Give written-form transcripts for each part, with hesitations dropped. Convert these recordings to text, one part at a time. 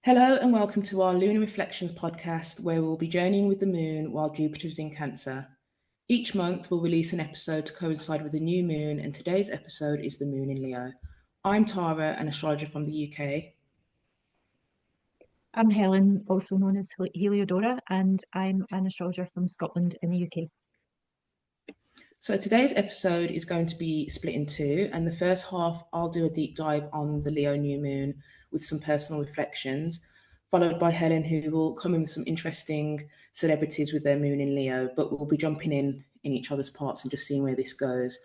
Hello and welcome to our Lunar Reflections podcast, where we'll be journeying with the moon while Jupiter is in Cancer. Each month, we'll release an episode to coincide with the new moon, and today's episode is the moon in Leo. I'm Tara, an astrologer from the UK. I'm Helen, also known as Heliodora, and I'm an astrologer from Scotland in the UK. So today's episode is going to be split in two, and the first half, I'll do a deep dive on the Leo new moon with some personal reflections, followed by Helen, who will come in with some interesting celebrities with their moon in Leo, but we'll be jumping in each other's parts and just seeing where this goes.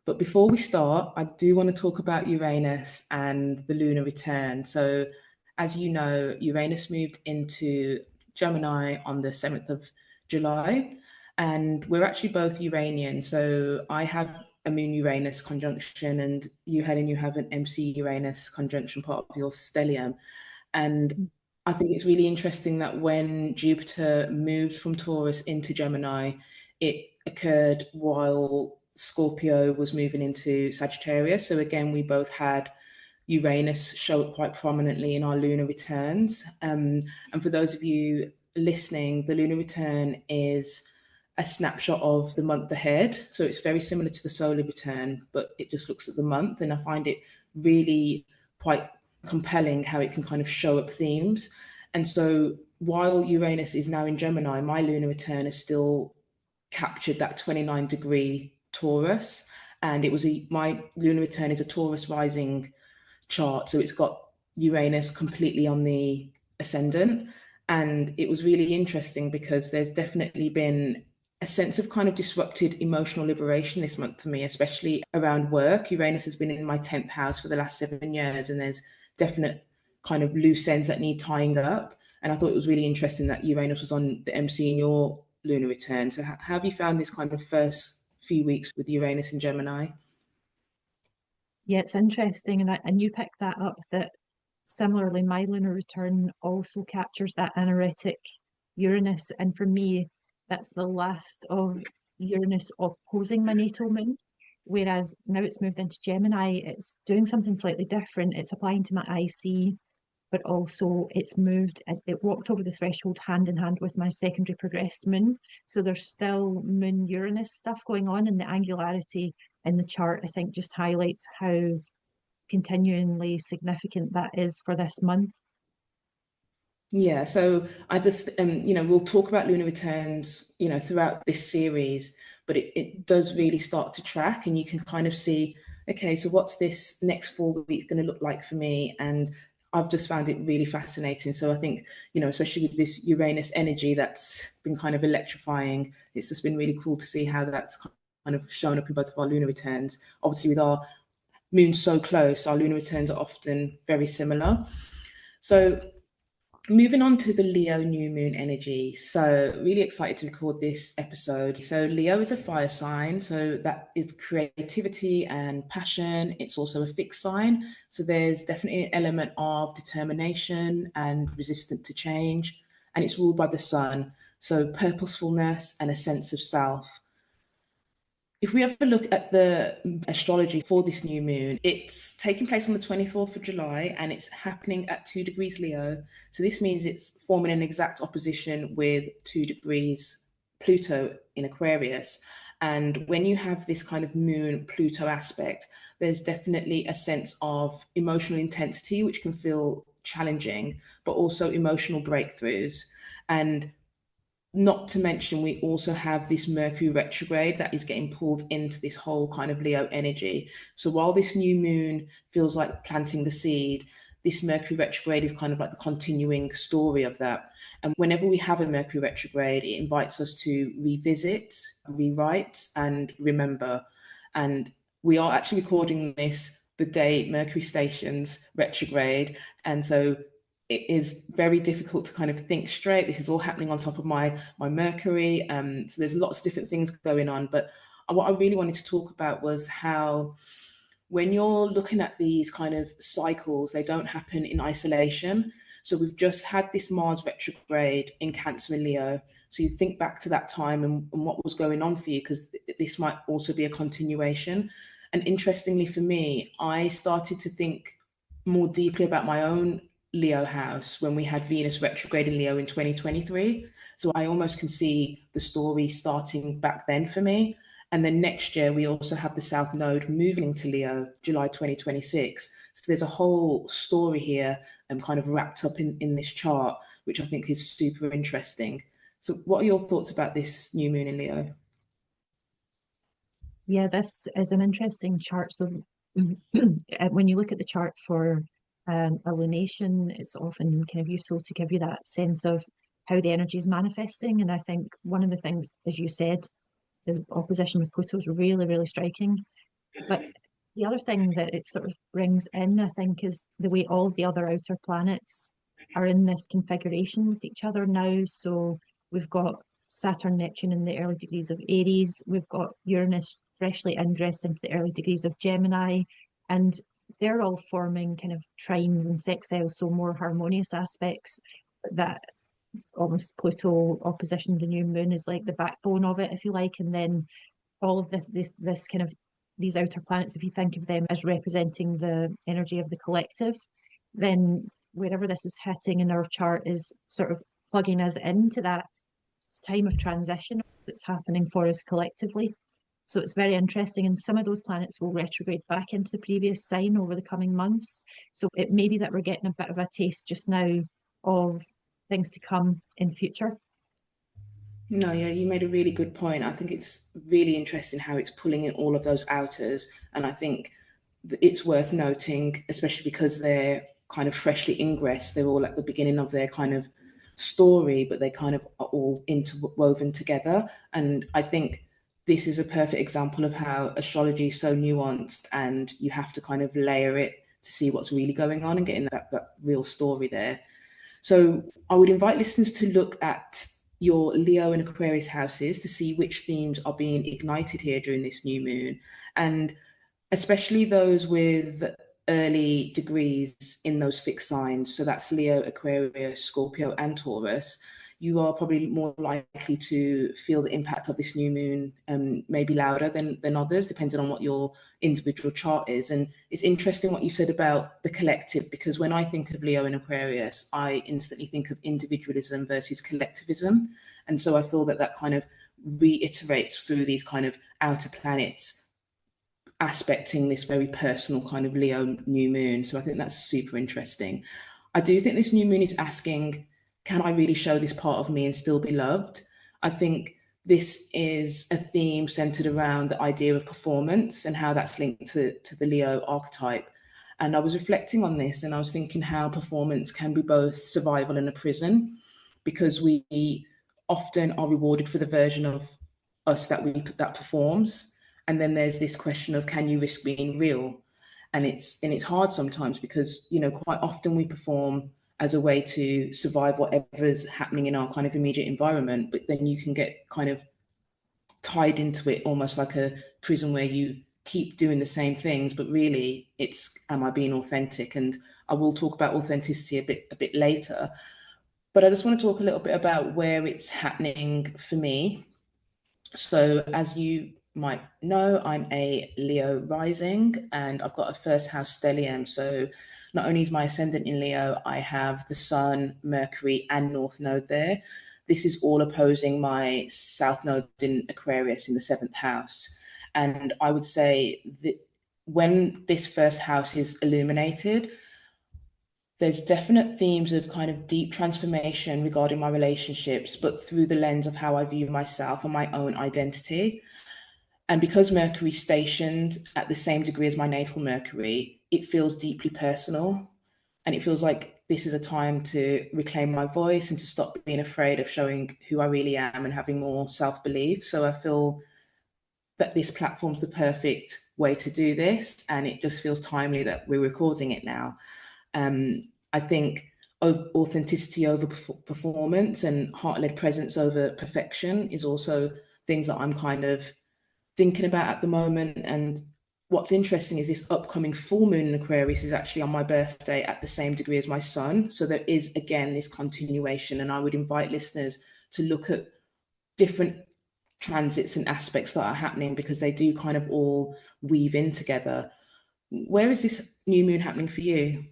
But before we start, I do want to talk about Uranus and the lunar return. So, as you know, Uranus moved into Gemini on the 7th of July, and we're actually both Uranian. So, I have a moon Uranus conjunction, and you, Helen, you have an MC Uranus conjunction part of your stellium. And I think it's really interesting that when Jupiter moved from Taurus into Gemini, it occurred while Scorpio was moving into Sagittarius. So again, we both had Uranus show up quite prominently in our lunar returns. And for those of you listening, the lunar return is a snapshot of the month ahead. So it's very similar to the solar return, but it just looks at the month. And I find it really quite compelling how it can kind of show up themes. And so while Uranus is now in Gemini, my lunar return has still captured that 29-degree Taurus. And my lunar return is a Taurus rising chart. So it's got Uranus completely on the ascendant. And it was really interesting because there's definitely been a sense of kind of disrupted emotional liberation this month for me, especially around work. Uranus has been in my 10th house for the last 7 years, and there's definite kind of loose ends that need tying up. And I thought it was really interesting that Uranus was on the MC in your lunar return. So how have you found this kind of first few weeks with Uranus in Gemini? Yeah, it's interesting, and you picked that up, that similarly, my lunar return also captures that anaretic Uranus, and for me, that's the last of Uranus opposing my natal moon. Whereas now it's moved into Gemini, it's doing something slightly different. It's applying to my IC, but also it walked over the threshold hand in hand with my secondary progressed moon. So there's still moon Uranus stuff going on, and the angularity in the chart, I think, just highlights how continuingly significant that is for this month. Yeah, so I just, we'll talk about lunar returns, throughout this series, but it does really start to track, and you can kind of see, okay, so what's this next 4 weeks going to look like for me? And I've just found it really fascinating. So I think, especially with this Uranus energy that's been kind of electrifying, it's just been really cool to see how that's kind of shown up in both of our lunar returns. Obviously, with our moon so close, our lunar returns are often very similar. So moving on to the Leo new moon energy. So, really excited to record this episode. So, Leo is a fire sign. So, that is creativity and passion. It's also a fixed sign. So, there's definitely an element of determination and resistant to change. And it's ruled by the sun. So, purposefulness and a sense of self. If we have a look at the astrology for this new moon, it's taking place on the 24th of July and it's happening at 2 degrees Leo. So this means it's forming an exact opposition with 2 degrees Pluto in Aquarius. And when you have this kind of moon Pluto aspect, there's definitely a sense of emotional intensity, which can feel challenging, but also emotional breakthroughs. And not to mention, we also have this Mercury retrograde that is getting pulled into this whole kind of Leo energy. So while this new moon feels like planting the seed, this Mercury retrograde is kind of like the continuing story of that. And whenever we have a Mercury retrograde, it invites us to revisit, rewrite, and remember. And we are actually recording this the day Mercury stations retrograde. And so it is very difficult to kind of think straight. This is all happening on top of my Mercury. So there's lots of different things going on. But what I really wanted to talk about was how when you're looking at these kind of cycles, they don't happen in isolation. So we've just had this Mars retrograde in Cancer and Leo. So you think back to that time and what was going on for you, because this might also be a continuation. And interestingly for me, I started to think more deeply about my own Leo house when we had Venus retrograde in Leo in 2023. So I almost can see the story starting back then for me. And then next year, we also have the South Node moving to Leo, July 2026. So there's a whole story here kind of wrapped up in this chart, which I think is super interesting. So what are your thoughts about this new moon in Leo? Yeah, this is an interesting chart. So when you look at the chart for a lunation, it's often kind of useful to give you that sense of how the energy is manifesting. And I think one of the things, as you said, the opposition with Pluto is really, really striking. But the other thing that it sort of brings in, I think, is the way all of the other outer planets are in this configuration with each other now. So we've got Saturn, Neptune in the early degrees of Aries. We've got Uranus freshly ingressed into the early degrees of Gemini. And they're all forming kind of trines and sextiles, so more harmonious aspects that almost Pluto opposition the new moon is like the backbone of it, if you like. And then all of this kind of these outer planets, if you think of them as representing the energy of the collective, then wherever this is hitting in our chart is sort of plugging us into that time of transition that's happening for us collectively. So it's very interesting. And some of those planets will retrograde back into the previous sign over the coming months. So it may be that we're getting a bit of a taste just now of things to come in future. No, yeah, you made a really good point. I think it's really interesting how it's pulling in all of those outers. And I think it's worth noting, especially because they're kind of freshly ingress, they're all at the beginning of their kind of story, but they kind of are all interwoven together. And I think this is a perfect example of how astrology is so nuanced and you have to kind of layer it to see what's really going on and getting that real story there. So I would invite listeners to look at your Leo and Aquarius houses to see which themes are being ignited here during this new moon. And especially those with early degrees in those fixed signs. So that's Leo, Aquarius, Scorpio, and Taurus. You are probably more likely to feel the impact of this new moon, maybe louder than others, depending on what your individual chart is. And it's interesting what you said about the collective, because when I think of Leo and Aquarius, I instantly think of individualism versus collectivism. And so I feel that that kind of reiterates through these kind of outer planets aspecting this very personal kind of Leo new moon. So I think that's super interesting. I do think this new moon is asking, can I really show this part of me and still be loved? I think this is a theme centered around the idea of performance and how that's linked to the Leo archetype. And I was reflecting on this and I was thinking how performance can be both survival and a prison, because we often are rewarded for the version of us that performs, and then there's this question of, can you risk being real? And it's hard sometimes because, you know, quite often we perform as a way to survive whatever's happening in our kind of immediate environment, but then you can get kind of tied into it almost like a prison where you keep doing the same things, but really it's, am I being authentic? And I will talk about authenticity a bit later, but I just want to talk a little bit about where it's happening for me. So, as you might know, I'm a Leo rising and I've got a first house stellium. So, not only is my ascendant in Leo, I have the Sun, Mercury, and North Node there. This is all opposing my South Node in Aquarius in the seventh house. And I would say that when this first house is illuminated, there's definite themes of kind of deep transformation regarding my relationships, but through the lens of how I view myself and my own identity. And because Mercury's stationed at the same degree as my natal Mercury, it feels deeply personal. And it feels like this is a time to reclaim my voice and to stop being afraid of showing who I really am and having more self belief. So I feel that this platform's the perfect way to do this. And it just feels timely that we're recording it now. Um, I think authenticity over performance and heart-led presence over perfection is also things that I'm kind of thinking about at the moment. And what's interesting is this upcoming full moon in Aquarius is actually on my birthday at the same degree as my sun. So there is, again, this continuation. And I would invite listeners to look at different transits and aspects that are happening because they do kind of all weave in together. Where is this new moon happening for you?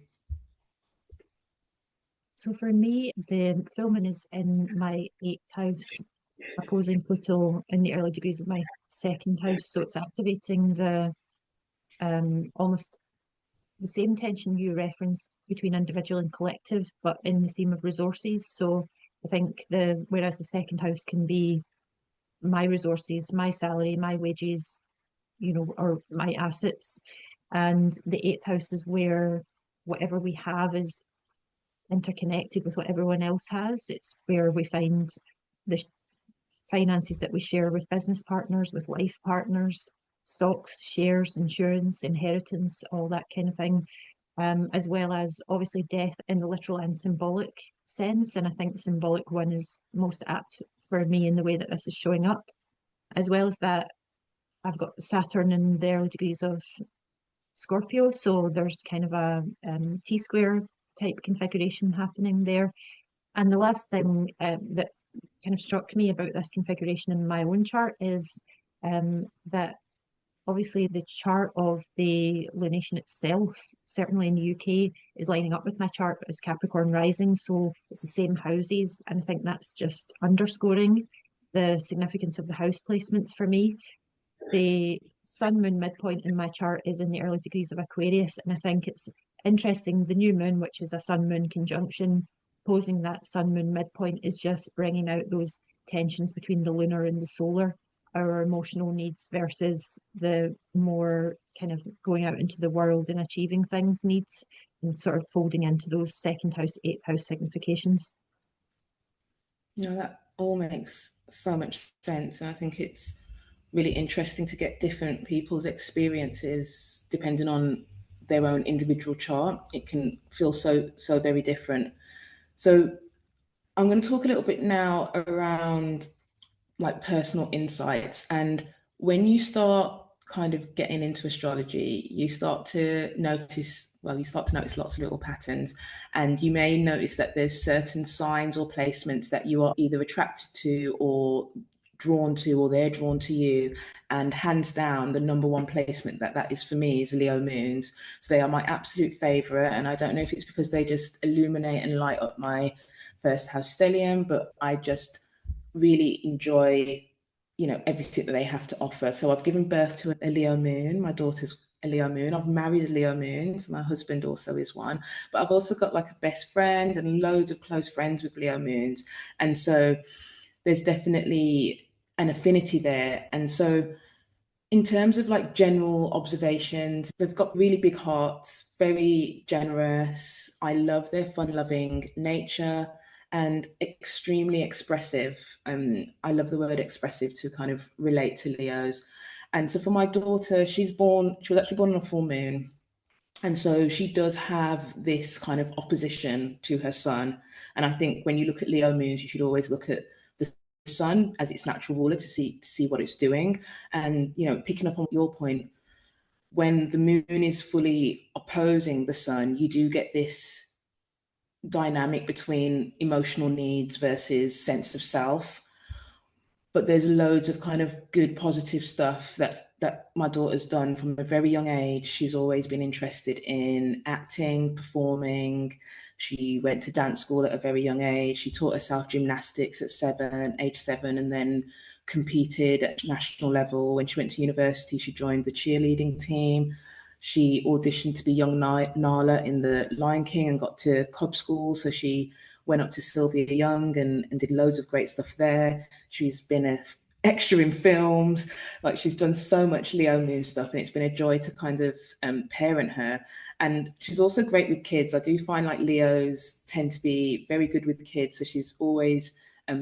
So for me, the full moon is in my 8th house, opposing Pluto in the early degrees of my 2nd house. So it's activating the almost the same tension you referenced between individual and collective, but in the theme of resources. So I think whereas the 2nd house can be my resources, my salary, my wages, or my assets, and the 8th house is where whatever we have is interconnected with what everyone else has. It's where we find the finances that we share with business partners, with life partners, stocks, shares, insurance, inheritance, all that kind of thing, as well as obviously death in the literal and symbolic sense. And I think the symbolic one is most apt for me in the way that this is showing up. As well as that, I've got Saturn in the early degrees of Scorpio, so there's kind of a T-square type configuration happening there. And the last thing that kind of struck me about this configuration in my own chart is that obviously the chart of the lunation itself, certainly in the UK, is lining up with my chart as Capricorn rising. So it's the same houses. And I think that's just underscoring the significance of the house placements for me. The sun moon midpoint in my chart is in the early degrees of Aquarius. And I think it's interesting. The new moon, which is a sun moon conjunction, posing that sun moon midpoint, is just bringing out those tensions between the lunar and the solar, our emotional needs versus the more kind of going out into the world and achieving things needs, and sort of folding into those 2nd house, 8th house significations. No, that all makes so much sense. And I think it's really interesting to get different people's experiences depending on their own individual chart. It can feel so very different. So I'm going to talk a little bit now around like personal insights. And when you start kind of getting into astrology, you start to notice, lots of little patterns. And you may notice that there's certain signs or placements that you are either attracted to or drawn to, or they're drawn to you. And hands down, the number one placement that is for me is Leo moons. So they are my absolute favorite. And I don't know if it's because they just illuminate and light up my first house stellium, but I just really enjoy, everything that they have to offer. So I've given birth to a Leo moon. My daughter's a Leo moon. I've married a Leo moon. So my husband also is one. But I've also got like a best friend and loads of close friends with Leo moons. And so there's definitely an affinity there. And so in terms of like general observations, they've got really big hearts, very generous. I love their fun-loving nature and extremely expressive. I love the word expressive to kind of relate to Leos. And so for my daughter, she was actually born on a full moon. And so she does have this kind of opposition to her sun. And I think when you look at Leo moons, you should always look at the sun as its natural ruler to see what it's doing. And, picking up on your point, when the moon is fully opposing the sun, you do get this dynamic between emotional needs versus sense of self. But there's loads of kind of good positive stuff that my daughter's done from a very young age. She's always been interested in acting, performing. She went to dance school at a very young age. She taught herself gymnastics at age 7, and then competed at national level. When she went to university, she joined the cheerleading team. She auditioned to be young Nala in The Lion King and got to Cobb School. So she went up to Sylvia Young and did loads of great stuff there. She's been an extra in films. Like, she's done so much Leo moon stuff, and it's been a joy to kind of parent her. And she's also great with kids. I do find like Leos tend to be very good with kids. So she's always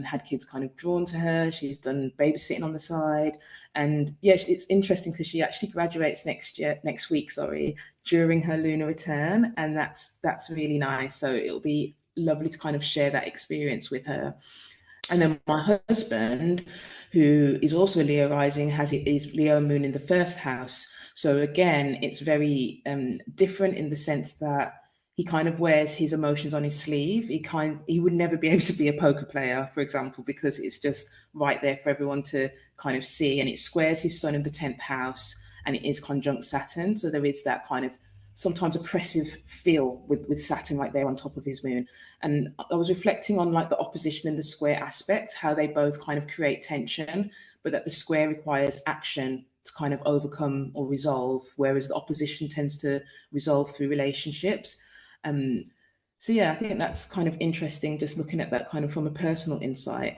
had kids kind of drawn to her. She's done babysitting on the side. And yeah, it's interesting because she actually graduates next week, during her lunar return. And that's really nice. So it'll be lovely to kind of share that experience with her. And then my husband, who is also a Leo rising, has his Leo moon in the first house. So again, it's very different in the sense that he kind of wears his emotions on his sleeve. He would never be able to be a poker player, for example, because it's just right there for everyone to kind of see. And it squares his sun in the 10th house, and it is conjunct Saturn. So there is that kind of sometimes oppressive feel with Saturn right there on top of his moon. And I was reflecting on like the opposition and the square aspect, how they both kind of create tension, but that the square requires action to kind of overcome or resolve, whereas the opposition tends to resolve through relationships. Um, so yeah, I think that's kind of interesting, just looking at that kind of from a personal insight.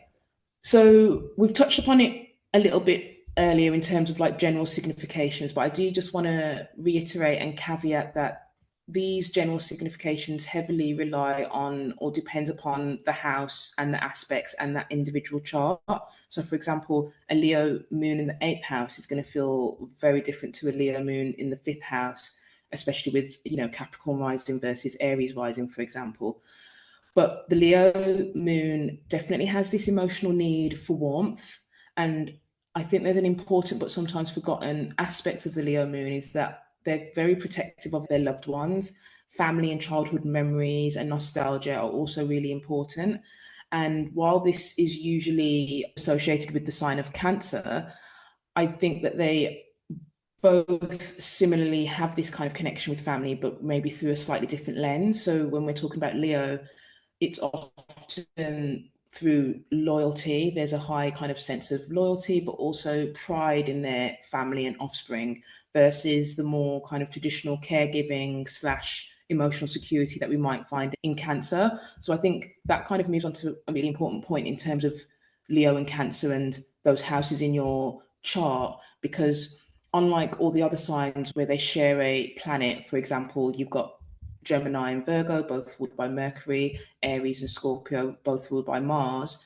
So we've touched upon it a little bit earlier in terms of like general significations, but I do just want to reiterate and caveat that these general significations heavily rely on or depend upon the house and the aspects and that individual chart. So for example, a Leo moon in the eighth house is going to feel very different to a Leo moon in the fifth house, especially with, you know, Capricorn rising versus Aries rising, for example. But the Leo moon definitely has this emotional need for warmth. And I think there's an important but sometimes forgotten aspect of the Leo moon is that they're very protective of their loved ones. Family and childhood memories and nostalgia are also really important. And while this is usually associated with the sign of Cancer, I think that they both similarly have this kind of connection with family, but maybe through a slightly different lens. So when we're talking about Leo, it's often through loyalty. There's a high kind of sense of loyalty, but also pride in their family and offspring, versus the more kind of traditional caregiving slash emotional security that we might find in Cancer. So I think that kind of moves on to a really important point in terms of Leo and Cancer and those houses in your chart, because unlike all the other signs where they share a planet, for example, you've got Gemini and Virgo, both ruled by Mercury, Aries and Scorpio, both ruled by Mars.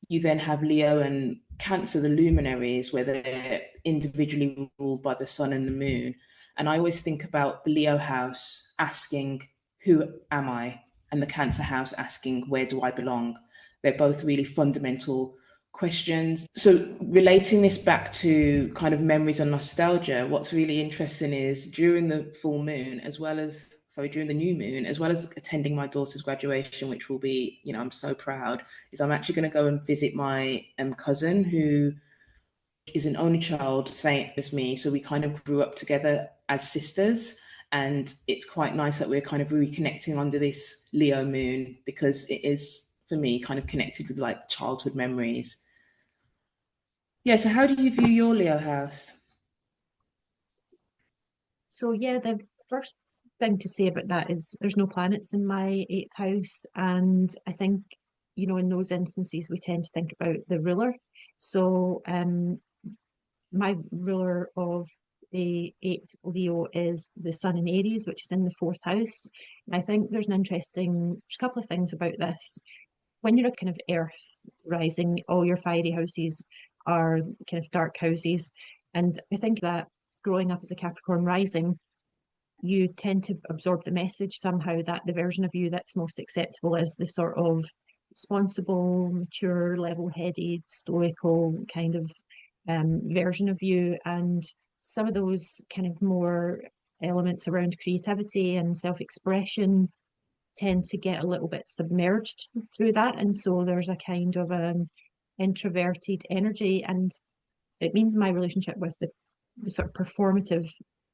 You then have Leo and Cancer, the luminaries, where they're individually ruled by the sun and the moon. And I always think about the Leo house asking, who am I? And the Cancer house asking, where do I belong? They're both really fundamental questions. So relating this back to kind of memories and nostalgia, what's really interesting is during the full moon, as well as during the new moon, as well as attending my daughter's graduation, which will be, you know, I'm so proud, is I'm actually going to go and visit my cousin who is an only child, same as me. So we kind of grew up together as sisters. And it's quite nice that we're kind of reconnecting under this Leo moon, because it is, for me, kind of connected with like childhood memories. Yeah, so how do you view your Leo house? So yeah, the first thing to say about that is there's no planets in my eighth house, and I think, you know, in those instances we tend to think about the ruler. So my ruler of the eighth Leo is the Sun in Aries, which is in the fourth house. And I think there's a couple of things about this. When you're a kind of earth rising, all your fiery houses are kind of dark houses. And I think that growing up as a Capricorn rising, you tend to absorb the message somehow that the version of you that's most acceptable is the sort of responsible, mature, level-headed, stoical kind of version of you. And some of those kind of more elements around creativity and self-expression tend to get a little bit submerged through that. And so there's a kind of an introverted energy. And it means my relationship with the sort of performative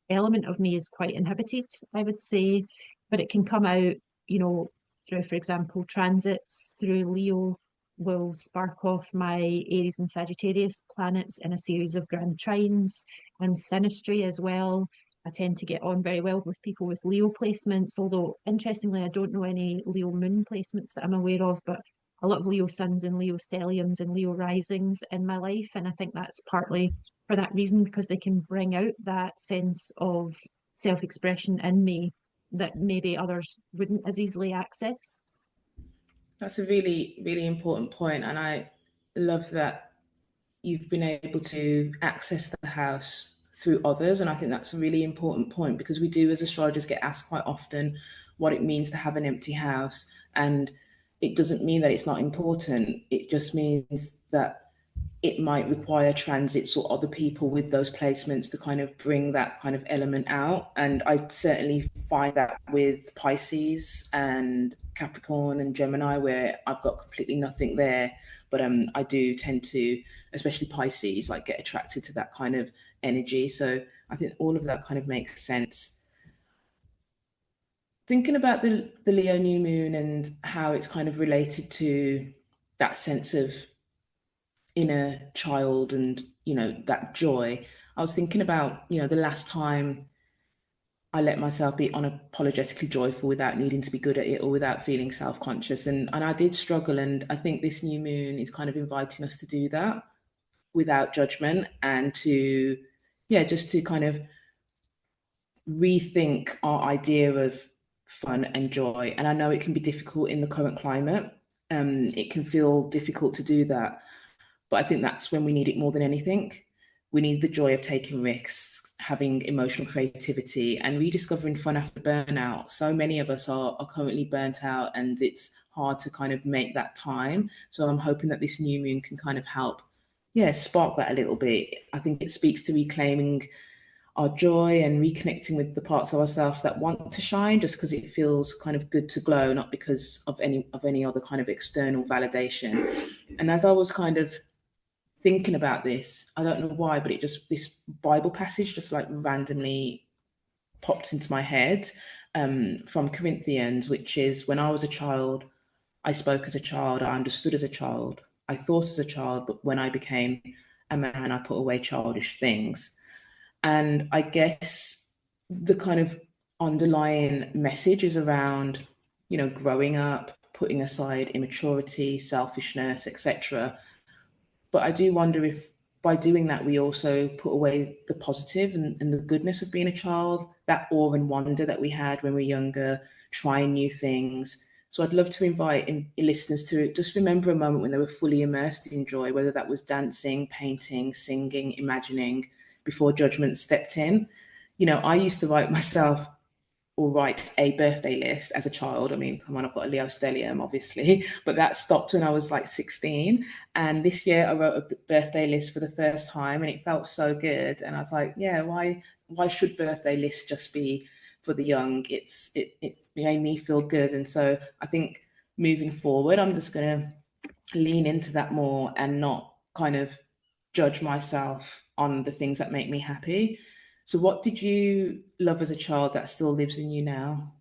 element of me is quite inhibited, I would say, but it can come out, you know, through, for example, transits through Leo will spark off my Aries and Sagittarius planets in a series of grand trines, and synastry as well. I tend to get on very well with people with Leo placements, although interestingly, I don't know any Leo moon placements that I'm aware of, but a lot of Leo suns and Leo stelliums and Leo risings in my life. And I think that's partly for that reason, because they can bring out that sense of self-expression in me that maybe others wouldn't as easily access. That's a really, really important point, and I love that you've been able to access the house through others. And I think that's a really important point, because we do, as astrologers, get asked quite often what it means to have an empty house. And it doesn't mean that it's not important, it just means that it might require transits or other people with those placements to kind of bring that kind of element out. And I certainly find that with Pisces and Capricorn and Gemini, where I've got completely nothing there. But I do tend to, especially Pisces, like get attracted to that kind of energy. So I think all of that kind of makes sense. Thinking about the Leo new moon and how it's kind of related to that sense of inner child and, that joy, I was thinking about, the last time I let myself be unapologetically joyful without needing to be good at it or without feeling self-conscious. And I did struggle. And I think this new moon is kind of inviting us to do that without judgment and to, yeah, just to kind of rethink our idea of fun and joy. And I know it can be difficult in the current climate. It can feel difficult to do that. But I think that's when we need it more than anything. We need the joy of taking risks, having emotional creativity, and rediscovering fun after burnout. So many of us are currently burnt out, and it's hard to kind of make that time. So I'm hoping that this new moon can kind of help, yeah, spark that a little bit. I think it speaks to reclaiming our joy and reconnecting with the parts of ourselves that want to shine just because it feels kind of good to glow, not because of any other kind of external validation. And as I was kind of thinking about this, I don't know why, but this Bible passage just like randomly popped into my head, from Corinthians, which is, when I was a child, I spoke as a child, I understood as a child, I thought as a child, but when I became a man, I put away childish things. And I guess the kind of underlying message is around, growing up, putting aside immaturity, selfishness, etc. But I do wonder if by doing that, we also put away the positive and the goodness of being a child, that awe and wonder that we had when we were younger, trying new things. So I'd love to invite listeners to just remember a moment when they were fully immersed in joy, whether that was dancing, painting, singing, imagining, before judgment stepped in. I used to write myself or write a birthday list as a child. I mean, come on, I've got a Leo stellium, obviously, but that stopped when I was like 16. And this year I wrote a birthday list for the first time and it felt so good. And I was like, yeah, why should birthday lists just be for the young? It made me feel good. And so I think moving forward, I'm just gonna lean into that more and not kind of judge myself on the things that make me happy. So, what did you love as a child that still lives in you now?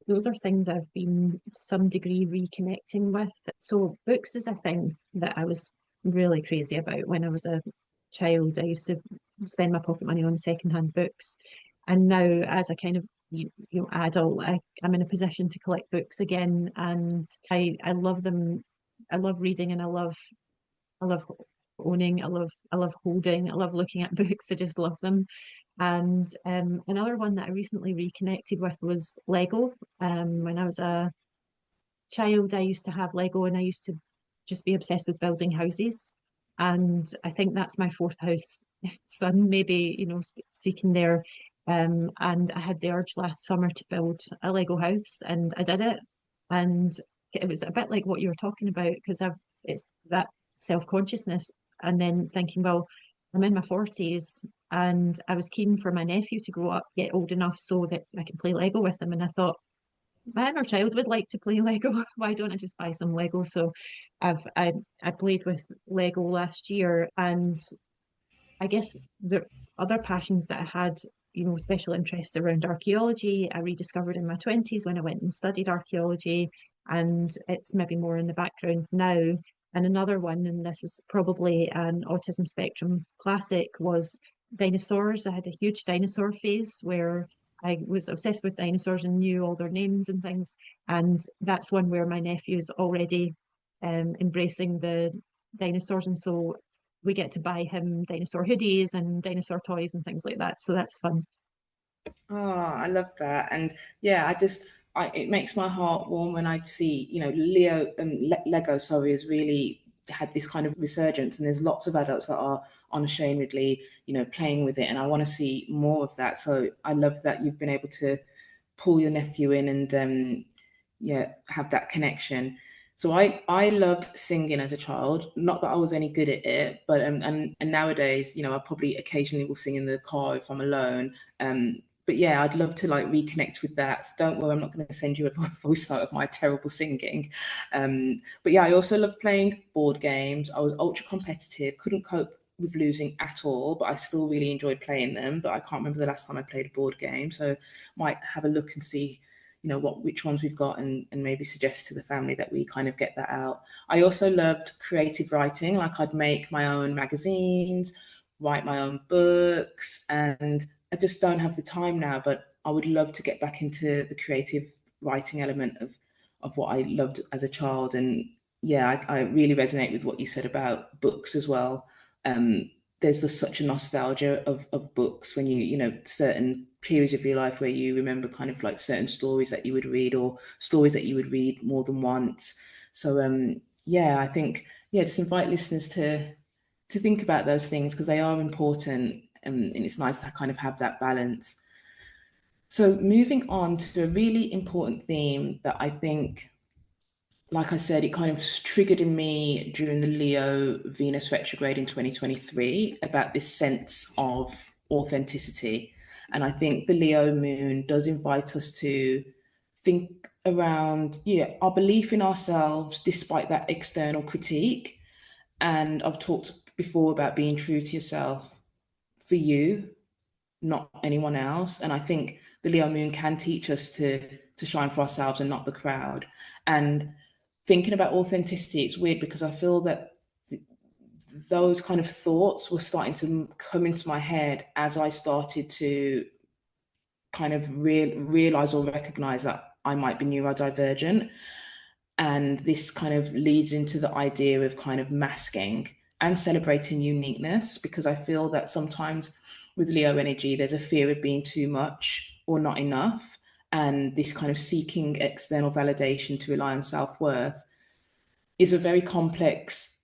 Those are things I've been to some degree reconnecting with. So books is a thing that I was really crazy about when I was a child. I used to spend my pocket money on secondhand books. And now as a kind of adult, I'm in a position to collect books again and I love them. I love reading and I love owning, I love holding, I love looking at books, I just love them. And another one that I recently reconnected with was Lego. When I was a child, I used to have Lego and I used to just be obsessed with building houses. And I think that's my fourth house son, maybe, speaking there. And I had the urge last summer to build a Lego house and I did it. And it was a bit like what you were talking about because it's that self-consciousness and then thinking, well, I'm in my 40s and I was keen for my nephew to grow up, get old enough so that I can play Lego with him. And I thought, my inner child would like to play Lego. Why don't I just buy some Lego? So I played with Lego last year, and I guess the other passions that I had, special interests around archaeology, I rediscovered in my 20s when I went and studied archaeology, and it's maybe more in the background now. And another one, and this is probably an autism spectrum classic, was dinosaurs. I had a huge dinosaur phase where I was obsessed with dinosaurs and knew all their names and things. And that's one where my nephew's already embracing the dinosaurs. And so we get to buy him dinosaur hoodies and dinosaur toys and things like that. So that's fun. Oh, I love that. And yeah, it makes my heart warm when I see, Lego, sorry, has really had this kind of resurgence. And there's lots of adults that are unashamedly, playing with it. And I want to see more of that. So I love that you've been able to pull your nephew in and, yeah, have that connection. So I loved singing as a child. Not that I was any good at it, but and nowadays, I probably occasionally will sing in the car if I'm alone. But yeah, I'd love to like reconnect with that. So don't worry, I'm not going to send you a voice note of my terrible singing. But yeah, I also love playing board games. I was ultra competitive, couldn't cope with losing at all, but I still really enjoyed playing them. But I can't remember the last time I played a board game, so might have a look and see, which ones we've got, and maybe suggest to the family that we kind of get that out. I also loved creative writing. Like, I'd make my own magazines, write my own books, and I just don't have the time now, but I would love to get back into the creative writing element of what I loved as a child. And yeah, I really resonate with what you said about books as well. There's just such a nostalgia of books when certain periods of your life where you remember kind of like certain stories that you would read, or stories that you would read more than once. So yeah, I think, yeah, just invite listeners to think about those things, because they are important, and it's nice to kind of have that balance. So moving on to a really important theme that I think, like I said, it kind of triggered in me during the Leo Venus retrograde in 2023, about this sense of authenticity. And I think the Leo moon does invite us to think around, yeah, our belief in ourselves despite that external critique. And I've talked before about being true to yourself, for you, not anyone else. And I think the Leo moon can teach us to shine for ourselves and not the crowd. And thinking about authenticity, it's weird because I feel that those kind of thoughts were starting to come into my head as I started to kind of realize or recognize that I might be neurodivergent. And this kind of leads into the idea of kind of masking and celebrating uniqueness, because I feel that sometimes with Leo energy, there's a fear of being too much or not enough. And this kind of seeking external validation to rely on self worth is a very complex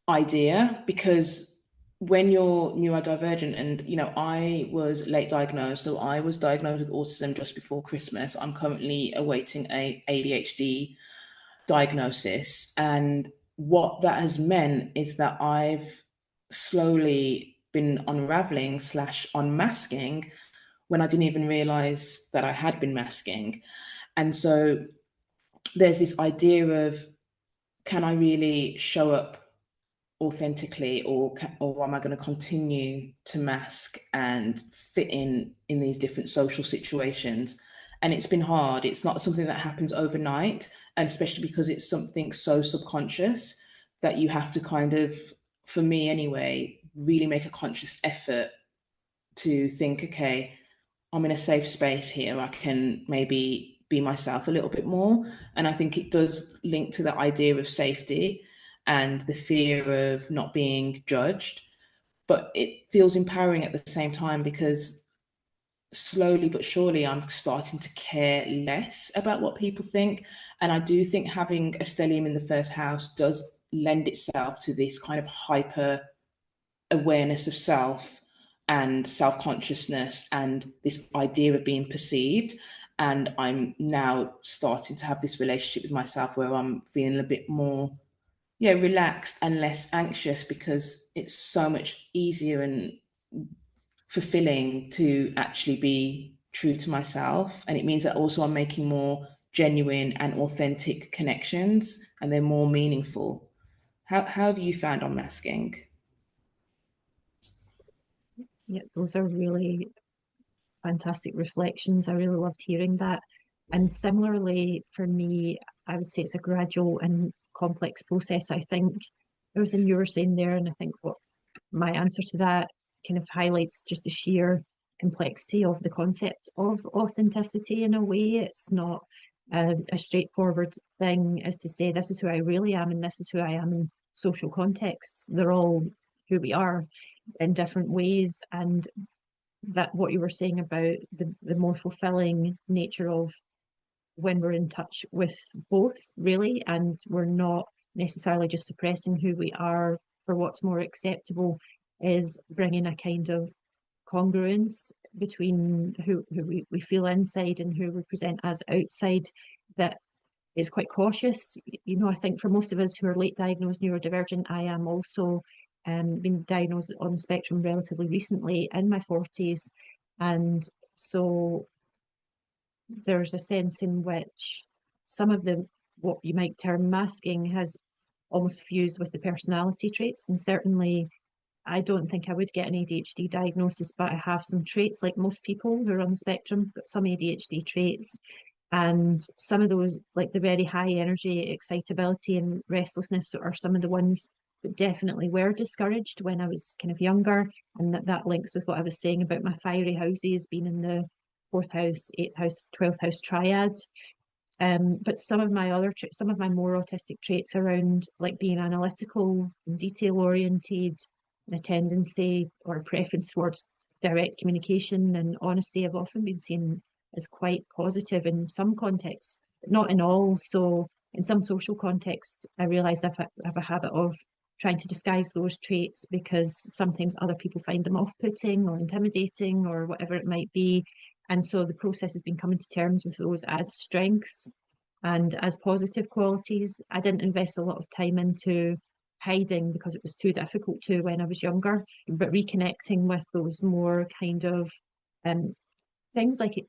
idea, because when you're neurodivergent, and I was late diagnosed, so I was diagnosed with autism just before Christmas. I'm currently awaiting a ADHD diagnosis. And what that has meant is that I've slowly been unraveling slash unmasking when I didn't even realize that I had been masking. And so there's this idea of, can I really show up authentically, or am I going to continue to mask and fit in these different social situations? And it's been hard. It's not something that happens overnight, and especially because it's something so subconscious that you have to kind of, for me anyway, really make a conscious effort to think, okay, I'm in a safe space here. I can maybe be myself a little bit more. And I think it does link to the idea of safety and the fear of not being judged. But it feels empowering at the same time, because slowly but surely I'm starting to care less about what people think. And I do think having a stellium in the first house does lend itself to this kind of hyper awareness of self and self consciousness and this idea of being perceived. And I'm now starting to have this relationship with myself where I'm feeling a bit more, yeah, relaxed and less anxious, because it's so much easier and fulfilling to actually be true to myself. And it means that also I'm making more genuine and authentic connections, and they're more meaningful. How have you found unmasking? Yeah, those are really fantastic reflections. I really loved hearing that. And similarly, for me, I would say it's a gradual and complex process. I think everything you were saying there, and I think what my answer to that kind of highlights just the sheer complexity of the concept of authenticity in a way. It's not a straightforward thing as to say, this is who I really am and this is who I am in social contexts. They're all who we are in different ways. And that what you were saying about the more fulfilling nature of when we're in touch with both, really, and we're not necessarily just suppressing who we are for what's more acceptable, is bringing a kind of congruence between who we feel inside and who we present as outside, that is quite cautious. You know, I think for most of us who are late diagnosed neurodivergent, I am also been diagnosed on the spectrum relatively recently in my 40s. And so there's a sense in which some of the what you might term masking has almost fused with the personality traits. And certainly I don't think I would get an ADHD diagnosis, but I have some traits like most people who are on the spectrum, but some ADHD traits. And some of those, like the very high energy, excitability, and restlessness, are some of the ones that definitely were discouraged when I was kind of younger. And that links with what I was saying about my fiery houses being in the fourth house, eighth house, 12th house triad. But some of my some of my more autistic traits around like being analytical and detail oriented, and a tendency or a preference towards direct communication and honesty have often been seen as quite positive in some contexts, but not in all. So in some social contexts, I realised I have a habit of trying to disguise those traits because sometimes other people find them off-putting or intimidating or whatever it might be. And so the process has been coming to terms with those as strengths and as positive qualities. I didn't invest a lot of time into hiding because it was too difficult to when I was younger, but reconnecting with those more kind of things like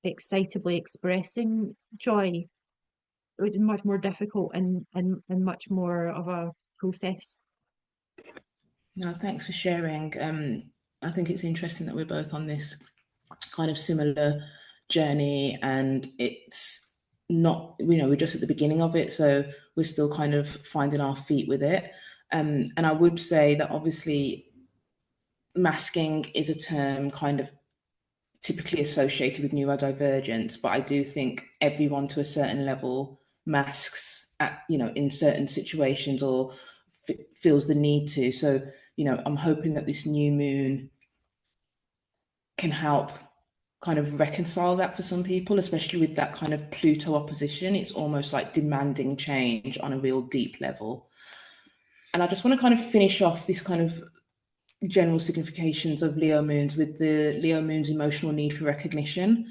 excitably expressing joy, it was much more difficult and much more of a process. No, thanks for sharing. I think it's interesting that we're both on this kind of similar journey, and it's not, we're just at the beginning of it, so we're still kind of finding our feet with it. And I would say that obviously masking is a term kind of typically associated with neurodivergence, but I do think everyone to a certain level masks at, in certain situations or feels the need to. So, I'm hoping that this new moon can help kind of reconcile that for some people, especially with that kind of Pluto opposition. It's almost like demanding change on a real deep level. And I just want to kind of finish off this kind of general significations of Leo moons with the Leo moon's emotional need for recognition.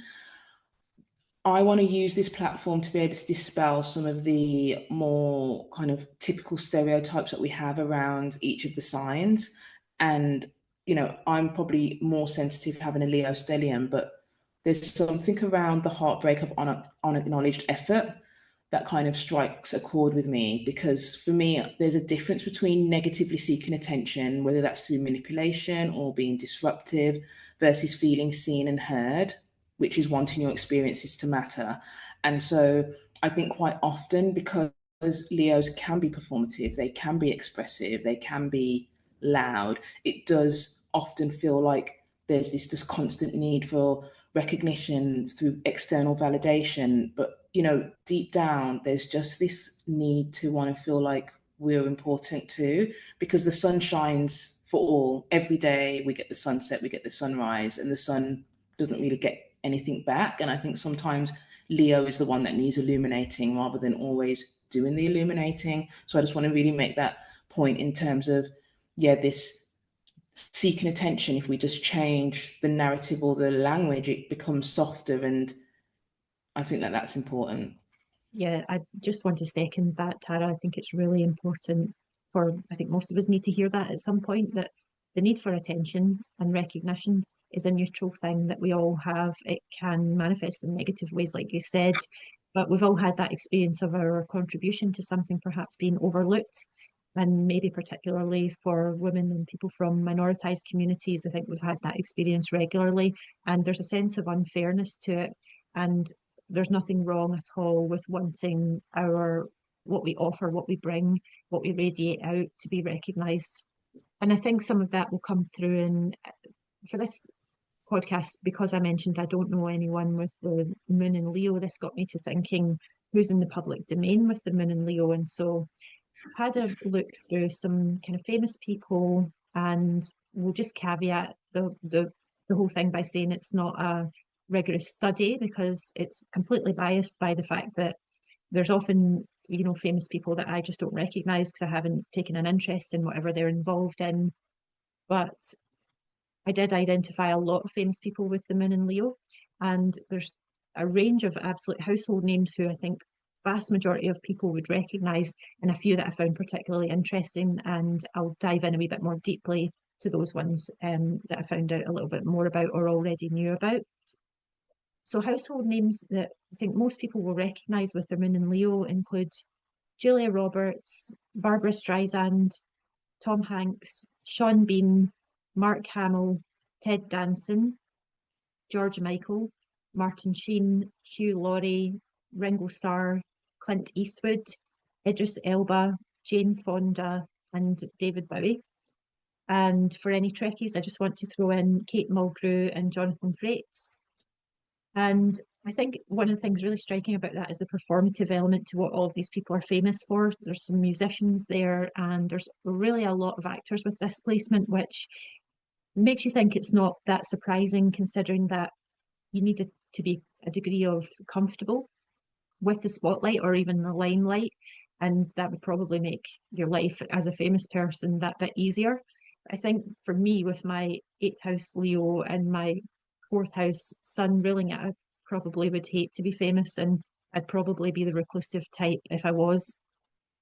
I want to use this platform to be able to dispel some of the more kind of typical stereotypes that we have around each of the signs. And, I'm probably more sensitive having a Leo stellium, but there's something around the heartbreak of unacknowledged effort that kind of strikes a chord with me, because for me, there's a difference between negatively seeking attention, whether that's through manipulation or being disruptive, versus feeling seen and heard, which is wanting your experiences to matter. And so I think quite often, because Leos can be performative, they can be expressive, they can be loud, it does often feel like there's this constant need for recognition through external validation. But, deep down, there's just this need to want to feel like we're important too, because the sun shines for all. Every day we get the sunset, we get the sunrise, and the sun doesn't really get anything back. And I think sometimes Leo is the one that needs illuminating rather than always doing the illuminating. So I just want to really make that point in terms of, this seeking attention. If we just change the narrative or the language, it becomes softer. And I think that that's important. Yeah, I just want to second that, Tara. I think it's really important I think most of us need to hear that at some point, that the need for attention and recognition is a neutral thing that we all have. It can manifest in negative ways, like you said, but we've all had that experience of our contribution to something perhaps being overlooked. And maybe particularly for women and people from minoritized communities, I think we've had that experience regularly. And there's a sense of unfairness to it. And there's nothing wrong at all with wanting what we offer, what we bring, what we radiate out to be recognised. And I think some of that will come through in for this podcast, because I mentioned I don't know anyone with the moon in Leo. This got me to thinking who's in the public domain with the moon in Leo. And so I've had a look through some kind of famous people, and we'll just caveat the whole thing by saying it's not a rigorous study because it's completely biased by the fact that there's often, famous people that I just don't recognise because I haven't taken an interest in whatever they're involved in. But I did identify a lot of famous people with the moon in Leo, and there's a range of absolute household names who I think vast majority of people would recognise, and a few that I found particularly interesting, and I'll dive in a wee bit more deeply to those ones that I found out a little bit more about or already knew about. So household names that I think most people will recognise with their moon in Leo include Julia Roberts, Barbara Streisand, Tom Hanks, Sean Bean, Mark Hamill, Ted Danson, George Michael, Martin Sheen, Hugh Laurie, Ringo Starr, Clint Eastwood, Idris Elba, Jane Fonda, and David Bowie. And for any Trekkies, I just want to throw in Kate Mulgrew and Jonathan Frakes. And I think one of the things really striking about that is the performative element to what all of these people are famous for. There's some musicians there, and there's really a lot of actors with displacement, which makes you think it's not that surprising considering that you need to be a degree of comfortable with the spotlight or even the limelight, and that would probably make your life as a famous person that bit easier. I think for me, with my eighth house Leo and my fourth house Sun ruling it, I probably would hate to be famous, and I'd probably be the reclusive type if I was.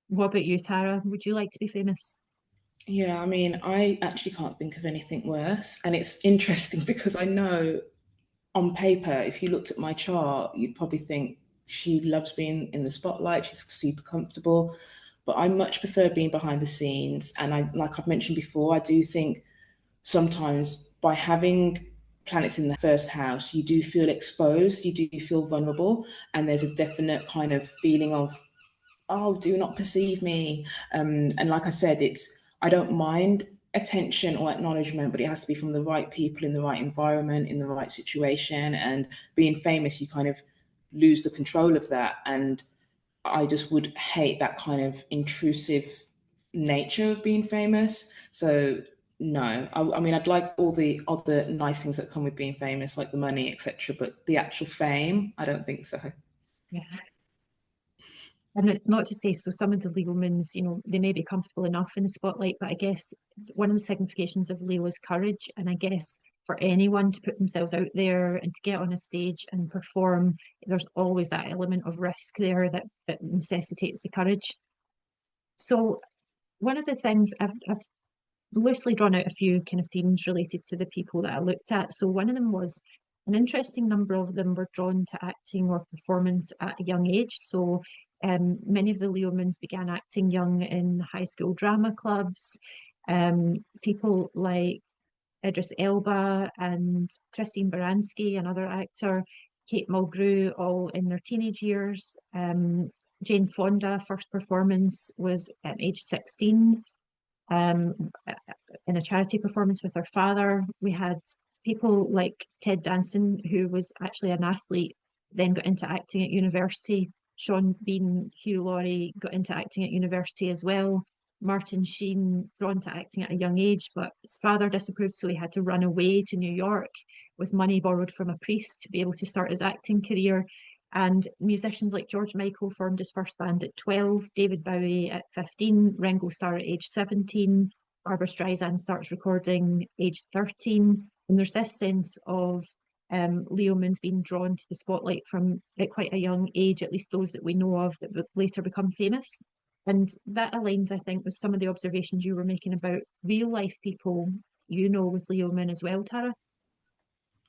What about you, Tara? Would you like to be famous? Yeah, I mean, I actually can't think of anything worse. And it's interesting because I know on paper, if you looked at my chart, you'd probably think she loves being in the spotlight, she's super comfortable. But I much prefer being behind the scenes. And I, like I've mentioned before, I do think sometimes by having planets in the first house, you do feel exposed, you do feel vulnerable, and there's a definite kind of feeling of, oh, do not perceive me. And like I said, I don't mind attention or acknowledgement, but it has to be from the right people in the right environment, in the right situation. And being famous, you kind of lose the control of that. And I just would hate that kind of intrusive nature of being famous. So no, I mean, I'd like all the other nice things that come with being famous, like the money, etc. But the actual fame, I don't think so. Yeah. And it's not to say, so some of the Leo moons, they may be comfortable enough in the spotlight, but I guess one of the significations of Leo is courage. And I guess for anyone to put themselves out there and to get on a stage and perform, there's always that element of risk there that necessitates the courage. So one of the things I've loosely drawn out a few kind of themes related to the people that I looked at. So one of them was an interesting number of them were drawn to acting or performance at a young age. So many of the Leo moons began acting young in high school drama clubs. People like Idris Elba and Christine Baranski, another actor, Kate Mulgrew, all in their teenage years. Jane Fonda, first performance was at age 16. Um, in a charity performance with her father. We had people like Ted Danson, who was actually an athlete, then got into acting at university. Sean Bean, Hugh Laurie got into acting at university as well. Martin Sheen, drawn to acting at a young age, but his father disapproved, so he had to run away to New York with money borrowed from a priest to be able to start his acting career. And musicians like George Michael formed his first band at 12, David Bowie at 15, Ringo Starr at age 17, Barbara Streisand starts recording aged 13. And there's this sense of Leo moons being drawn to the spotlight from at quite a young age, at least those that we know of that later become famous. And that aligns, I think, with some of the observations you were making about real life people, with Leo moon as well, Tara.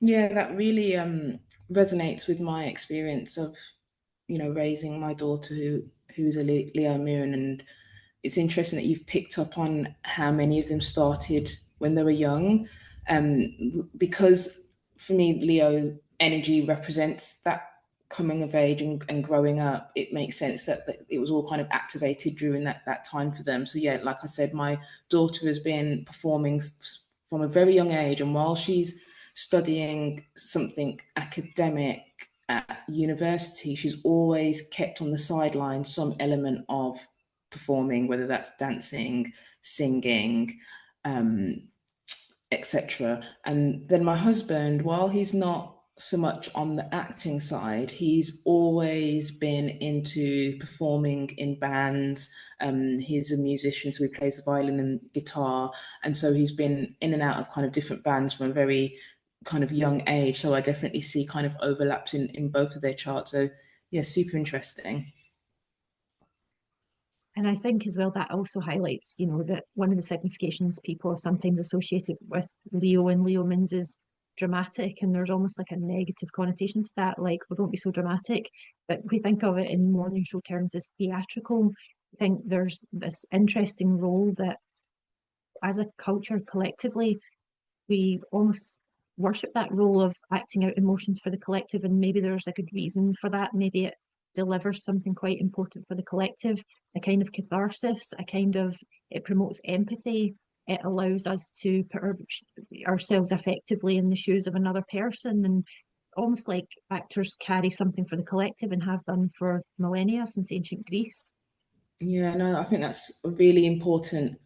Yeah, that really resonates with my experience of, raising my daughter who is a Leo moon, and it's interesting that you've picked up on how many of them started when they were young, because for me, Leo energy represents that coming of age and growing up. It makes sense that it was all kind of activated during that time for them. So yeah, like I said, my daughter has been performing from a very young age, and while she's studying something academic at university, she's always kept on the sidelines some element of performing, whether that's dancing, singing, um, etc. And then my husband, while he's not so much on the acting side, he's always been into performing in bands. He's a musician, so he plays the violin and guitar, and so he's been in and out of kind of different bands from a very kind of young age. So I definitely see kind of overlaps in both of their charts. So yeah, super interesting. And I think as well that also highlights, that one of the significations people are sometimes associated with Leo and Leo means is dramatic, and there's almost like a negative connotation to that, like, well, don't be so dramatic. But if we think of it in morning show terms as theatrical, I think there's this interesting role that as a culture collectively, we almost worship that role of acting out emotions for the collective, and maybe there's a good reason for that. Maybe it delivers something quite important for the collective, a kind of catharsis, it promotes empathy. It allows us to put ourselves effectively in the shoes of another person, and almost like actors carry something for the collective and have done for millennia since ancient Greece. Yeah, no, I think that's a really important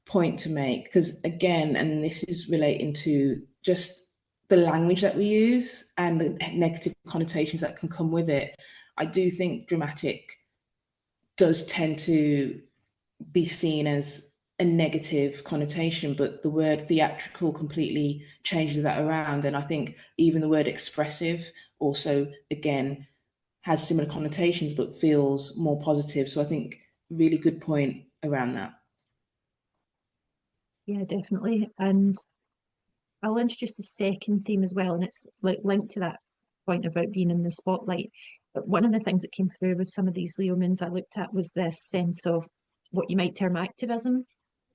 point to make because, again, and this is relating to just the language that we use and the negative connotations that can come with it. I do think dramatic does tend to be seen as a negative connotation, but the word theatrical completely changes that around. And I think even the word expressive also, again, has similar connotations but feels more positive. So I think really good point around that. Yeah, definitely. And I'll introduce the second theme as well, and it's like linked to that point about being in the spotlight. But one of the things that came through with some of these Leo moons I looked at was this sense of what you might term activism,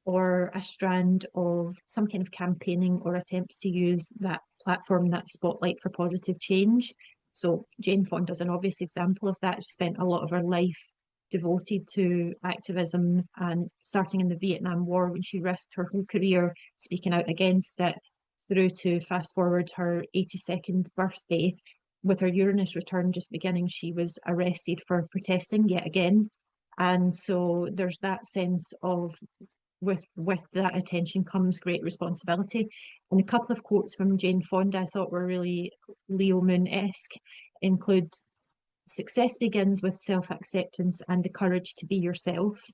or a strand of some kind of campaigning or attempts to use that platform, that spotlight, for positive change. So Jane Fonda's an obvious example of that. She spent a lot of her life devoted to activism, and starting in the Vietnam War when she risked her whole career speaking out against it, through to fast forward her 82nd birthday. With her Uranus return just beginning, she was arrested for protesting yet again. And so there's that sense of, with that attention comes great responsibility. And a couple of quotes from Jane Fonda I thought were really Leo Moon-esque include: "Success begins with self-acceptance and the courage to be yourself.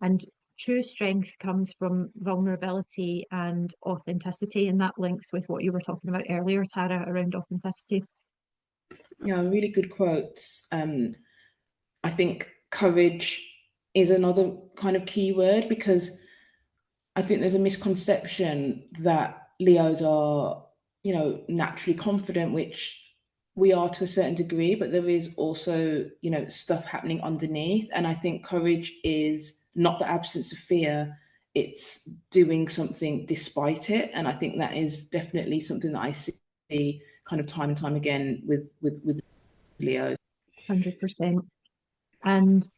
And true strength comes from vulnerability and authenticity." And that links with what you were talking about earlier, Tara, around authenticity. Yeah, really good quotes. I think courage is another kind of key word because I think there's a misconception that Leos are, naturally confident, which we are to a certain degree, but there is also, stuff happening underneath. And I think courage is not the absence of fear, it's doing something despite it. And I think that is definitely something that I see kind of time and time again with Leos. 100%. And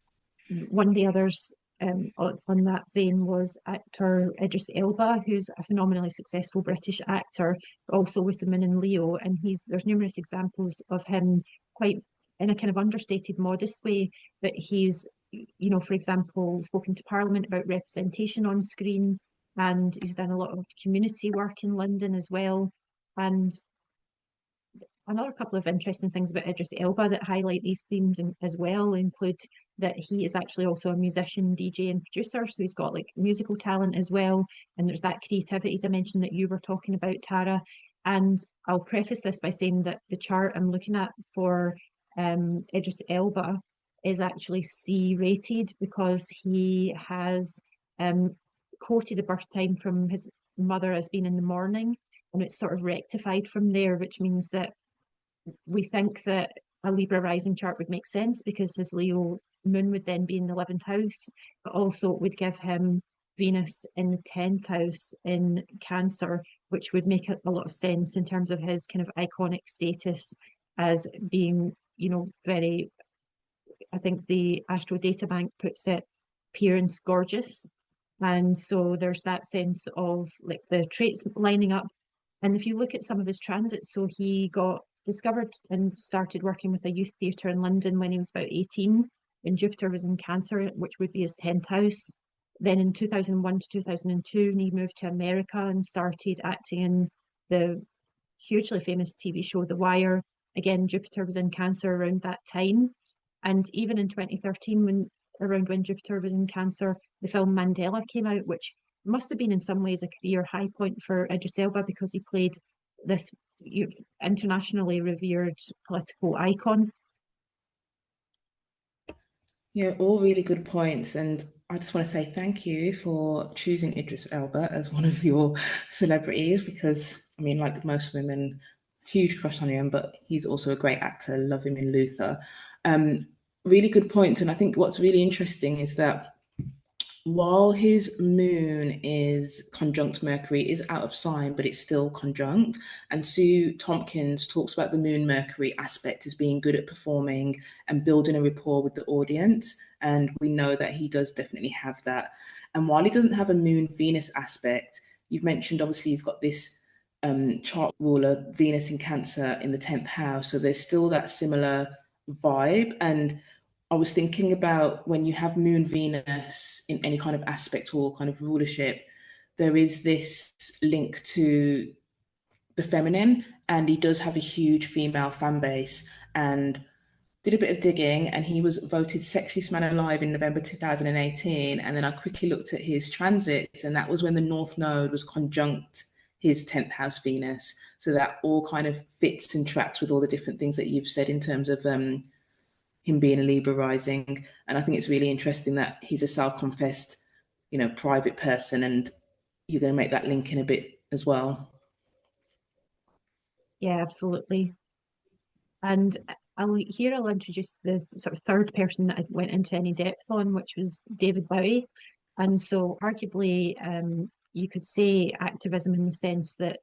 one of the others on that vein was actor Idris Elba, who's a phenomenally successful British actor, also with the Moon in Leo. And there's numerous examples of him, quite in a kind of understated, modest way, but he's, for example, spoken to Parliament about representation on screen, and he's done a lot of community work in London as well. And another couple of interesting things about Idris Elba that highlight these themes as well include that he is actually also a musician, DJ, and producer. So he's got like musical talent as well. And there's that creativity dimension that you were talking about, Tara. And I'll preface this by saying that the chart I'm looking at for Idris Elba is actually C rated because he has quoted a birth time from his mother as being in the morning. And it's sort of rectified from there, which means that we think that a Libra rising chart would make sense because his Leo moon would then be in the 11th house, but also it would give him Venus in the 10th house in Cancer, which would make a lot of sense in terms of his kind of iconic status as being, very, I think the Astro Data Bank puts it, appearance gorgeous. And so there's that sense of like the traits lining up. And if you look at some of his transits, so he got discovered and started working with a youth theatre in London when he was about 18, when Jupiter was in Cancer, which would be his 10th house. Then in 2001 to 2002, he moved to America and started acting in the hugely famous TV show The Wire. Again, Jupiter was in Cancer around that time. And even in 2013, around when Jupiter was in Cancer, the film Mandela came out, which must have been in some ways a career high point for Idris Elba because he played this internationally revered political icon. Yeah, all really good points. And I just want to say thank you for choosing Idris Elba as one of your celebrities because, I mean, like most women, huge crush on him, but he's also a great actor. Love him in Luther. Really good points. And I think what's really interesting is that while his moon is conjunct Mercury, is out of sign, but it's still conjunct. And Sue Tompkins talks about the moon Mercury aspect as being good at performing and building a rapport with the audience. And we know that he does definitely have that. And while he doesn't have a moon Venus aspect, you've mentioned obviously he's got this chart ruler, Venus in Cancer in the 10th house. So there's still that similar vibe. And I was thinking about when you have Moon Venus in any kind of aspect or kind of rulership, there is this link to the feminine, and he does have a huge female fan base. And did a bit of digging, and he was voted sexiest man alive in November 2018. And then I quickly looked at his transits, and that was when the North Node was conjunct his 10th house Venus. So that all kind of fits and tracks with all the different things that you've said in terms of him being a Libra rising. And I think it's really interesting that he's a self-confessed, private person, and you're going to make that link in a bit as well. Yeah, absolutely. And I'll introduce the sort of third person that I went into any depth on, which was David Bowie. And so arguably, you could say activism in the sense that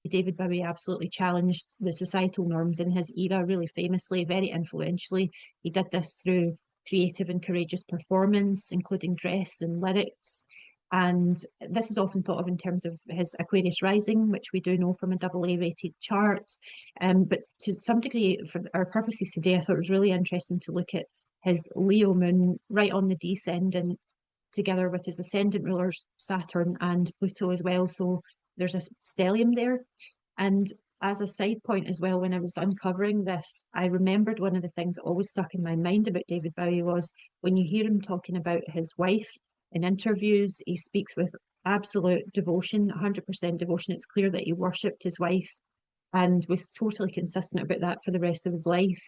David Bowie absolutely challenged the societal norms in his era, really famously, very influentially. He did this through creative and courageous performance, including dress and lyrics. And this is often thought of in terms of his Aquarius rising, which we do know from a double A rated chart. But to some degree, for our purposes today, I thought it was really interesting to look at his Leo moon right on the descendant together with his ascendant rulers, Saturn and Pluto as well. So there's a stellium there. And as a side point as well, when I was uncovering this, I remembered one of the things that always stuck in my mind about David Bowie was when you hear him talking about his wife in interviews, he speaks with absolute devotion, 100% devotion. It's clear that he worshipped his wife and was totally consistent about that for the rest of his life.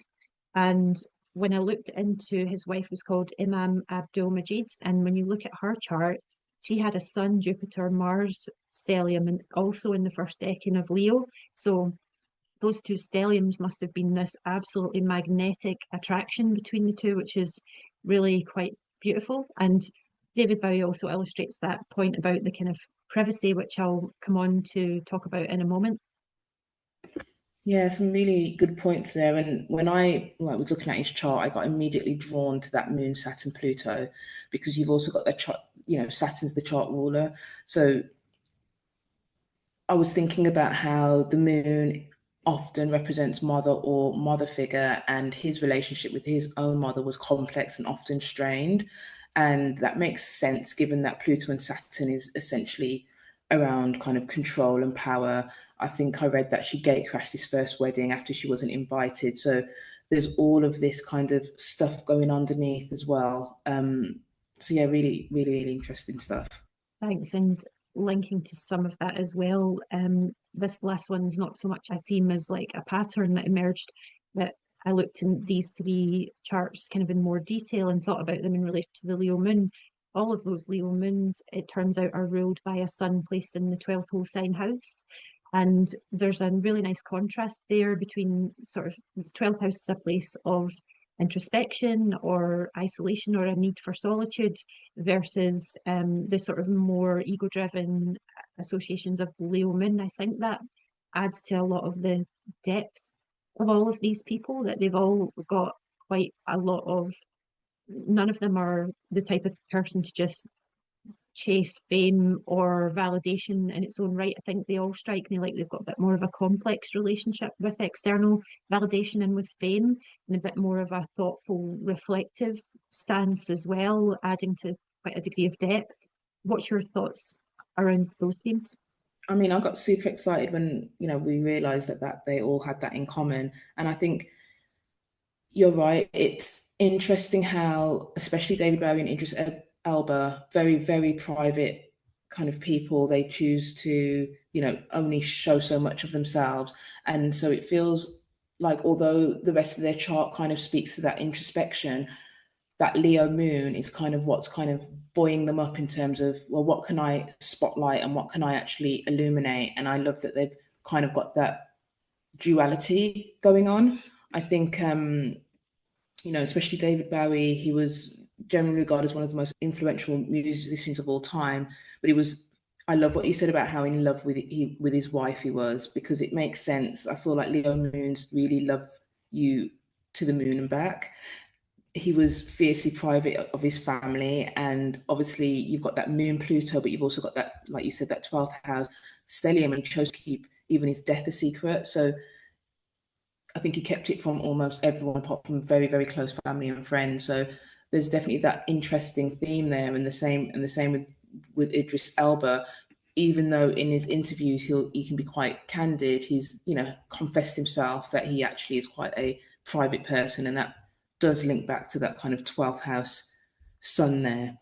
And when I looked into his wife was called Imam Abdul Majid, and when you look at her chart, she had a Sun, Jupiter, Mars stellium, and also in the first decan of Leo. So those two stelliums must have been this absolutely magnetic attraction between the two, which is really quite beautiful. And David Bowie also illustrates that point about the kind of privacy, which I'll come on to talk about in a moment. Yeah, some really good points there. And when I was looking at his chart, I got immediately drawn to that Moon, Saturn, Pluto, because you've also got the chart, Saturn's the chart ruler. So I was thinking about how the moon often represents mother or mother figure, and his relationship with his own mother was complex and often strained. And that makes sense given that Pluto and Saturn is essentially around kind of control and power. I think I read that she gatecrashed his first wedding after she wasn't invited. So there's all of this kind of stuff going underneath as well. So yeah, really, really, really interesting stuff. Thanks. And linking to some of that as well, this last one's not so much a theme as like a pattern that emerged, but I looked in these three charts kind of in more detail and thought about them in relation to the Leo moon. All of those Leo moons, it turns out, are ruled by a sun placed in the 12th whole sign house. And there's a really nice contrast there between sort of the 12th house is a place of introspection or isolation or a need for solitude versus the sort of more ego driven associations of the Leo moon. I think that adds to a lot of the depth of all of these people, that they've all got quite a lot of, none of them are the type of person to just chase fame or validation in its own right. I think they all strike me like they've got a bit more of a complex relationship with external validation and with fame, and a bit more of a thoughtful, reflective stance as well, adding to quite a degree of depth. What's your thoughts around those themes? I mean, I got super excited when, we realized that they all had that in common. And I think you're right. It's interesting how, especially David Bowie and Idris Elba, very, very private kind of people, they choose to, only show so much of themselves. And so it feels like, although the rest of their chart kind of speaks to that introspection, that Leo moon is kind of what's kind of buoying them up in terms of, well, what can I spotlight and what can I actually illuminate? And I love that they've kind of got that duality going on. I think, especially David Bowie, he was generally regarded as one of the most influential musicians of all time. But I love what you said about how in love with his wife he was, because it makes sense. I feel like Leo moons really love you to the moon and back. He was fiercely private of his family, and obviously you've got that moon Pluto, but you've also got that, like you said, that 12th house stellium, and he chose to keep even his death a secret. So I think he kept it from almost everyone apart from very, very close family and friends. So there's definitely that interesting theme there, and the same with Idris Elba. Even though in his interviews he can be quite candid, he's confessed himself that he actually is quite a private person, and that does link back to that kind of 12th house sun there.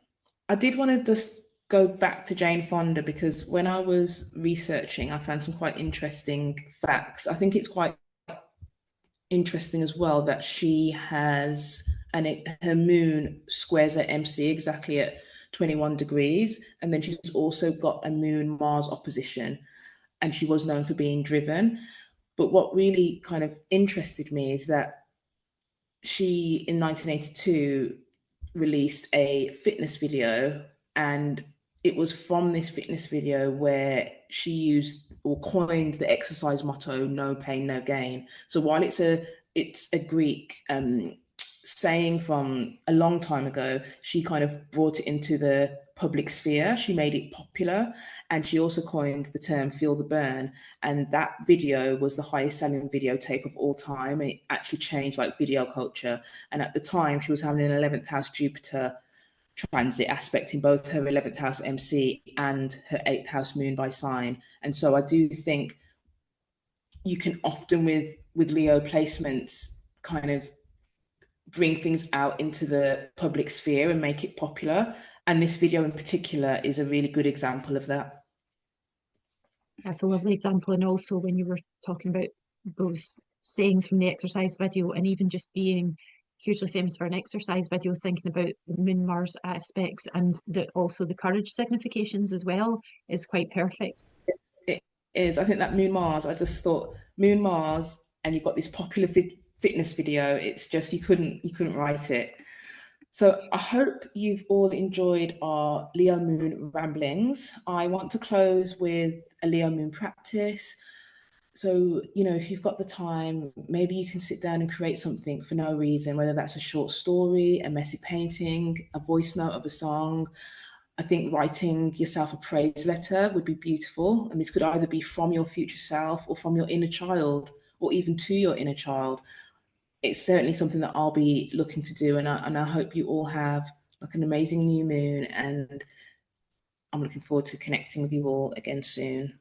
I did want to just go back to Jane Fonda, because when I was researching, I found some quite interesting facts. I think it's quite interesting as well that she has her moon squares her MC exactly at 21 degrees, and then she's also got a moon Mars opposition, and she was known for being driven. But what really kind of interested me is that she in 1982 released a fitness video, and it was from this fitness video where she used or coined the exercise motto "No pain, no gain." So while it's a Greek saying from a long time ago, she kind of brought it into the public sphere. She made it popular, and she also coined the term "feel the burn." And that video was the highest selling videotape of all time, and it actually changed like video culture. And at the time, she was having an 11th house Jupiter transit aspect in both her 11th house MC and her 8th house moon by sign. And so I do think you can often with Leo placements kind of bring things out into the public sphere and make it popular. And this video in particular is a really good example of that. That's a lovely example. And also when you were talking about those sayings from the exercise video, and even just being hugely famous for an exercise video, thinking about the moon Mars aspects and also the courage significations as well is quite perfect. It is. I think that Moon Mars, I just thought Moon Mars, and you've got this popular fitness video. It's just you couldn't write it. So I hope you've all enjoyed our Leo Moon ramblings. I want to close with a Leo Moon practice. So, if you've got the time, maybe you can sit down and create something for no reason, whether that's a short story, a messy painting, a voice note of a song. I think writing yourself a praise letter would be beautiful. And this could either be from your future self or from your inner child, or even to your inner child. It's certainly something that I'll be looking to do. And I hope you all have like an amazing new moon. And I'm looking forward to connecting with you all again soon.